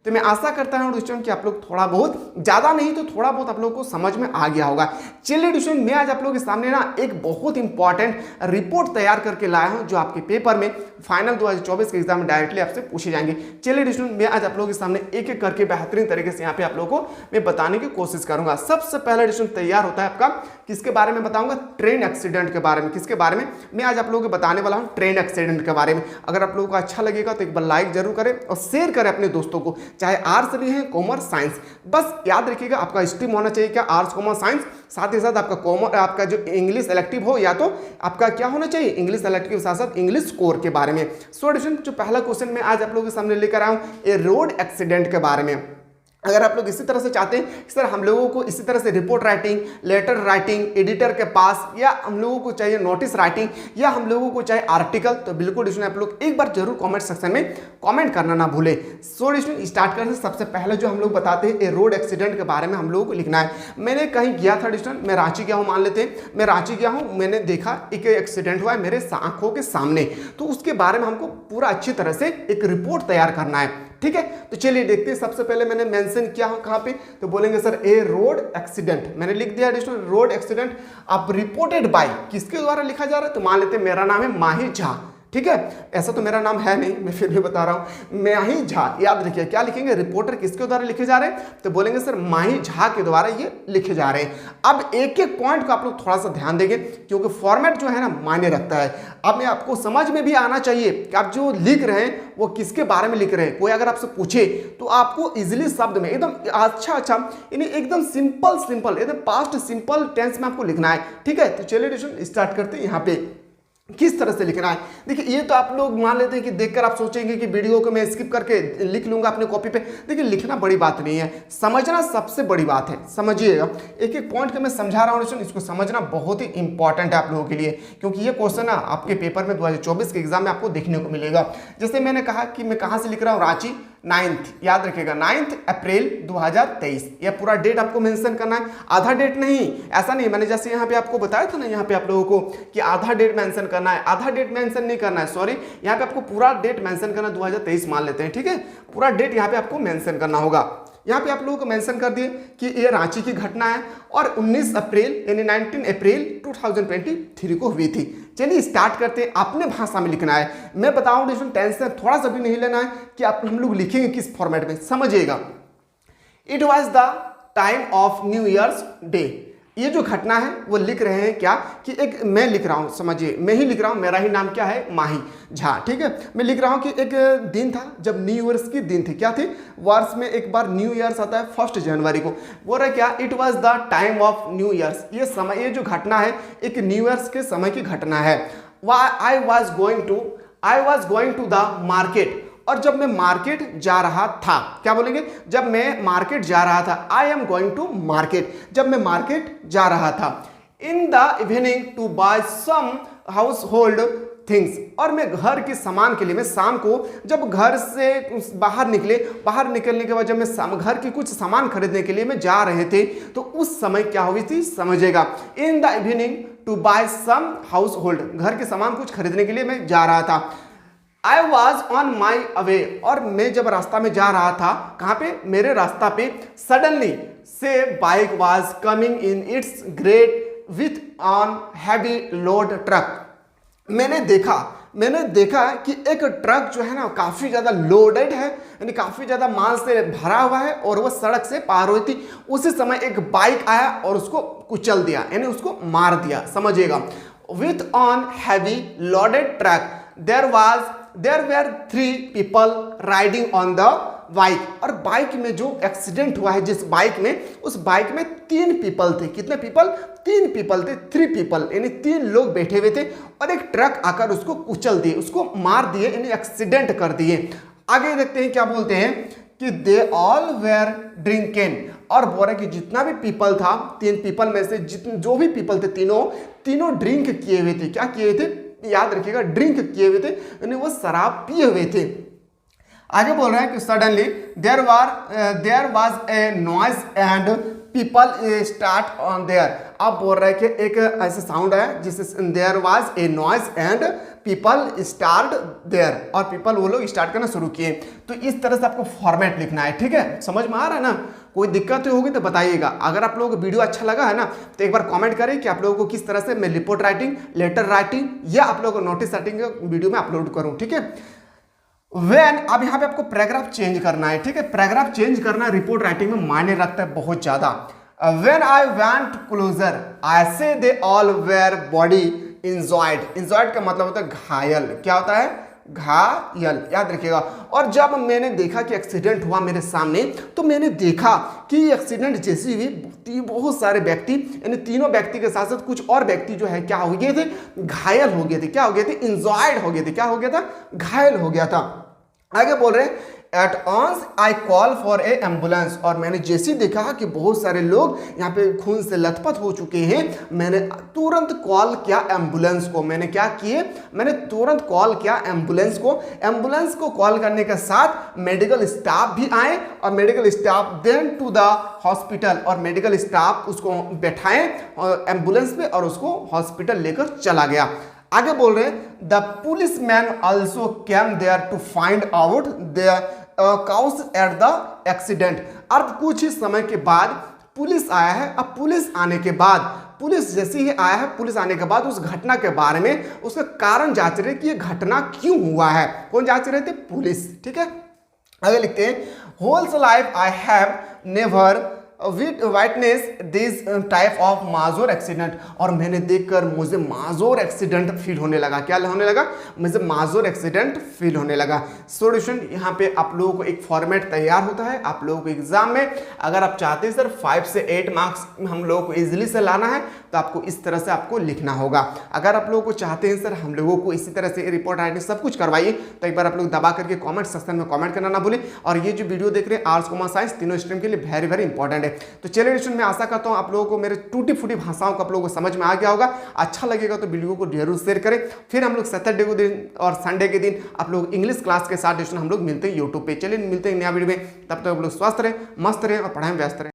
तो मैं आशा करता हूं स्टूडेंट कि आप लोग थोड़ा बहुत, ज़्यादा नहीं तो थोड़ा बहुत आप लोगों को समझ में आ गया होगा। चलिए स्टूडेंट, मैं आज आप लोगों के सामने ना एक बहुत इंपॉर्टेंट रिपोर्ट तैयार करके लाया हूं जो आपके पेपर में फाइनल 2024 के एग्जाम में डायरेक्टली आपसे पूछे जाएंगे। चलिए स्टूडेंट, मैं आज आप लोगों के सामने एक एक करके बेहतरीन तरीके से यहाँ पे आप लोगों को मैं बताने की कोशिश करूंगा। सबसे पहले स्टूडेंट तैयार होता है आपका, किसके बारे में बताऊंगा? ट्रेन एक्सीडेंट के बारे में। किसके बारे में? मैं आज आप लोगों को बताने वाला हूँ ट्रेन एक्सीडेंट के बारे में। अगर आप लोगों को अच्छा लगेगा तो एक बार लाइक जरूर करें और शेयर करें अपने दोस्तों को, चाहे आर्ट्स भी है, कॉमर्स, साइंस। बस याद रखिएगा आपका स्ट्रीम होना चाहिए क्या? Arts, commerce, science. साथ ही साथ आपका कॉमर्स, आपका जो इंग्लिश इलेक्टिव हो, या तो आपका क्या होना चाहिए? इंग्लिश इलेक्टिव के साथ साथ इंग्लिश कोर के बारे में। सो स्टूडेंट, जो पहला क्वेश्चन मैं आज आप लोगों के सामने लेकर आया हूं, ए रोड एक्सीडेंट के बारे में। अगर आप लोग इसी तरह से चाहते हैं सर हम लोगों को इसी तरह से report writing, letter writing editor के पास, या हम लोगों को चाहिए नोटिस राइटिंग, या हम लोगों को चाहिए आर्टिकल, तो बिल्कुल इसमें आप लोग एक बार जरूर कमेंट सेक्शन में कमेंट करना ना भूले। सो इसमें स्टार्ट करते हैं। सबसे पहले जो हम लोग बताते हैं ए रोड एक्सीडेंट के बारे में हम लोगों को लिखना है। मैंने कहीं गया था स्टूडेंट, मैं रांची गया हूँ, मान लेते हैं मैं रांची गया हूँ, मैंने देखा एक एक्सीडेंट हुआ है मेरे आंखों के सामने, तो उसके बारे में हमको पूरा अच्छी तरह से एक रिपोर्ट तैयार करना है। ठीक है, तो चलिए देखते हैं। सबसे पहले मैंने मेंशन किया कहां पे, तो बोलेंगे सर ए रोड एक्सीडेंट। मैंने लिख दिया रोड एक्सीडेंट। अब रिपोर्टेड बाय किसके द्वारा लिखा जा रहा है? तो मान लेते हैं मेरा नाम है माही झा। ठीक है, ऐसा तो मेरा नाम है नहीं, मैं फिर भी बता रहा हूं, माही झा। याद रखिए क्या लिखेंगे? रिपोर्टर किसके द्वारा लिखे जा रहे हैं? तो बोलेंगे सर माही झा के द्वारा ये लिखे जा रहे हैं। अब एक एक पॉइंट को आप लोग थोड़ा सा ध्यान देंगे, क्योंकि फॉर्मेट जो है ना मायने रखता है। अब मैं आपको समझ में भी आना चाहिए कि आप जो लिख रहे हैं वो किसके बारे में लिख रहे हैं। कोई अगर आपसे पूछे तो आपको इजिली शब्द में एकदम अच्छा यानी एकदम सिंपल एकदम पास्ट सिंपल टेंस में आपको लिखना है। ठीक है, तो चलिए स्टार्ट करते हैं। यहाँ पे किस तरह से लिखना है देखिए, ये तो आप लोग मान लेते हैं कि देखकर आप सोचेंगे कि वीडियो को मैं स्किप करके लिख लूंगा अपने कॉपी पे। देखिए लिखना बड़ी बात नहीं है, समझना सबसे बड़ी बात है। समझिएगा, एक एक पॉइंट के मैं समझा रहा हूँ, इसको समझना बहुत ही इंपॉर्टेंट है आप लोगों के लिए, क्योंकि ये क्वेश्चन ना आपके पेपर में 2024 के एग्जाम में आपको देखने को मिलेगा। जैसे मैंने कहा कि मैं कहाँ से लिख रहा हूँ, रांची 9th, याद रखिएगा 9 अप्रैल 2023। यह पूरा डेट आपको मेंशन करना है, आधा डेट नहीं। ऐसा नहीं, मैंने जैसे यहाँ पे आपको बताया था ना, यहाँ पे आप लोगों को कि आधा डेट मेंशन करना है, आधा डेट मेंशन नहीं करना है, सॉरी, यहाँ पे आपको पूरा डेट मेंशन करना है। 2023 मान लेते हैं। ठीक है, पूरा डेट यहाँ पे आपको मेंशन करना होगा। यहाँ पे आप लोगों को मेंशन कर दिए कि ये रांची की घटना है और 19 अप्रैल यानी 19 अप्रैल 2023 को हुई थी। चलिए स्टार्ट करते हैं। अपने भाषा में लिखना है। मैं बताऊं टेंशन थोड़ा सा भी नहीं लेना है कि आप हम लोग लिखेंगे किस फॉर्मेट में, समझिएगा। It was the time of new years day. ये जो घटना है वो लिख रहे हैं क्या कि एक मैं लिख रहा हूँ, समझिए मैं ही लिख रहा हूँ, मेरा ही नाम क्या है, माही झा। ठीक है, मैं लिख रहा हूँ कि एक दिन था जब न्यू ईयर्स की दिन थी। क्या थी? वर्ष में एक बार न्यू ईयर्स आता है 1 जनवरी को। बोल रहा क्या? It was the time of new years. ये समय, ये जो घटना है एक न्यू ईयर्स के समय की घटना है। I was going to the market. और जब मैं मार्केट जा रहा था, क्या बोलेंगे? जब मैं मार्केट जा रहा था, I am going to market. जब मैं मार्केट जा रहा था। In the evening to buy some household things. और मैं घर के सामान के लिए, मैं शाम को जब घर से बाहर निकलने के बाद जब मैं घर की कुछ सामान खरीदने के लिए मैं जा रहे थे, तो उस समय क्या हुई थी, समझिएगा। In the evening to buy some household, घर के सामान कुछ खरीदने के लिए मैं जा रहा था। I was on my away. और मैं जब रास्ता में जा रहा था, कहाँ पे? मेरे रास्ता पे। सडनली से bike was coming in its great with on heavy load truck. मैंने देखा कि एक ट्रक जो है ना काफी ज्यादा लोडेड है, यानी काफी ज्यादा माल से भरा हुआ है, और वो सड़क से पार हुई थी। उसी समय एक बाइक आया और उसको कुचल दिया, यानी उसको मार दिया, समझिएगा। With on heavy loaded truck there were 3 people riding on the bike. और बाइक में जो एक्सीडेंट हुआ है जिस बाइक में, उस बाइक में 3 पीपल थे। कितने पीपल? 3 पीपल थे, 3 people, यानी 3 लोग बैठे हुए थे, और एक ट्रक आकर उसको कुचल दिए, उसको मार दिए, यानी एक्सीडेंट कर दिए। आगे देखते हैं क्या बोलते हैं कि दे ऑल वेर ड्रिंकिंग। और बोल रहे कि जितना भी पीपल था, 3 पीपल में से जो भी पीपल थे, तीनों ड्रिंक किए हुए थे। क्या किए हुए थे? याद रखिएगा, ड्रिंक किए हुए थे, यानी वो शराब पिए हुए थे। आगे बोल रहे हैं कि suddenly there was a noise and people start on there. आप बोल रहे हैं कि एक ऐसा साउंड है जिससे there was a noise and people start there, और पीपल वो लोग स्टार्ट करना शुरू किए। तो इस तरह से आपको फॉर्मेट लिखना है, ठीक है, समझ में आ रहा है ना। कोई दिक्कत होगी तो बताइएगा। अगर आप लोगों को वीडियो अच्छा लगा है ना तो एक बार कमेंट करें कि आप लोगों को किस तरह से मैं रिपोर्ट राइटिंग, लेटर राइटिंग या आप लोगों को नोटिस राइटिंग वीडियो में अपलोड करूं, ठीक है। व्हेन, अब यहाँ पे आपको पैराग्राफ चेंज करना है, ठीक है। पैराग्राफ चेंज करना रिपोर्ट राइटिंग में मायने रखता है बहुत ज्यादा। When I went closer I say they all were body enjoyed. Enjoyed का मतलब होता है घायल। क्या होता है? घायल, याद रखिएगा। और जब मैंने देखा कि एक्सीडेंट हुआ मेरे सामने, तो मैंने देखा कि एक्सीडेंट जैसी हुई बहुत सारे व्यक्ति, यानी तीनों व्यक्ति के साथ साथ कुछ और व्यक्ति जो है क्या हो गए थे? घायल हो गए थे। क्या हो गए थे? इंजॉयड हो गए थे। क्या हो गया था? घायल हो गया था। आगे बोल रहे हैं at once I call for a ambulance. और मैंने जैसे देखा कि बहुत सारे लोग यहाँ पे खून से लथपथ हो चुके हैं, मैंने तुरंत कॉल किया एम्बुलेंस को। मैंने क्या किए? मैंने तुरंत कॉल किया एम्बुलेंस को। एम्बुलेंस को कॉल करने के साथ मेडिकल स्टाफ भी आए, और medical staff then to the hospital, और मेडिकल स्टाफ उसको बैठाए एम्बुलेंस पे और उसको हॉस्पिटल लेकर चला गया। आगे बोल रहे हैं the policeman also came there to find out the cause at the accident. अब कुछ ही समय के बाद पुलिस आया है। अब पुलिस आने के बाद, पुलिस जैसे ही आया है, पुलिस आने के बाद उस घटना के बारे में उसका कारण जांच रहे कि ये घटना क्यों हुआ है। कौन जांच रहे थे? पुलिस, ठीक है। आगे लिखते हैं whole's life I have never witness this type of major accident. और मैंने देखकर मुझे माजोर एक्सीडेंट फील होने लगा। क्या होने लगा? मुझे माजोर एक्सीडेंट फील होने लगा। सॉल्यूशन, यहाँ पे आप लोगों को एक फॉर्मेट तैयार होता है आप लोगों को एग्जाम में। अगर आप चाहते हैं सर 5 से 8 मार्क्स हम लोगों को इजीली से लाना है तो आपको इस तरह से आपको लिखना होगा। अगर आप लोगों को चाहते हैं सर हम लोगों को इसी तरह से रिपोर्ट राइटिंग सब कुछ करवाइए तो एक बार आप लोग दबा करके कॉमेंट सेक्शन में कॉमेंट करना ना भूलें। और ये जो वीडियो देख रहे हैं आर्ट्स कॉमर्स साइंस तीनों स्ट्रीम के लिए वेरी वेरी इंपॉर्टेंट है। तो चलिए दोस्तों, मैं आशा करता हूं आप लोगों को मेरे टूटी फूटी भाषाओं को आप लोगों को समझ में आ गया होगा। अच्छा लगेगा तो वीडियो को जरूर शेयर करें। फिर हम लोग सैटरडे को दिन और संडे के दिन आप लोग इंग्लिश क्लास के साथ दोस्तों हम लोग मिलते हैं यूट्यूब पे। चलिए मिलते हैं नया वीडियो में, तब तक आप लोग स्वस्थ रहें, मस्त रहें और पढ़ाई में व्यस्त रहें।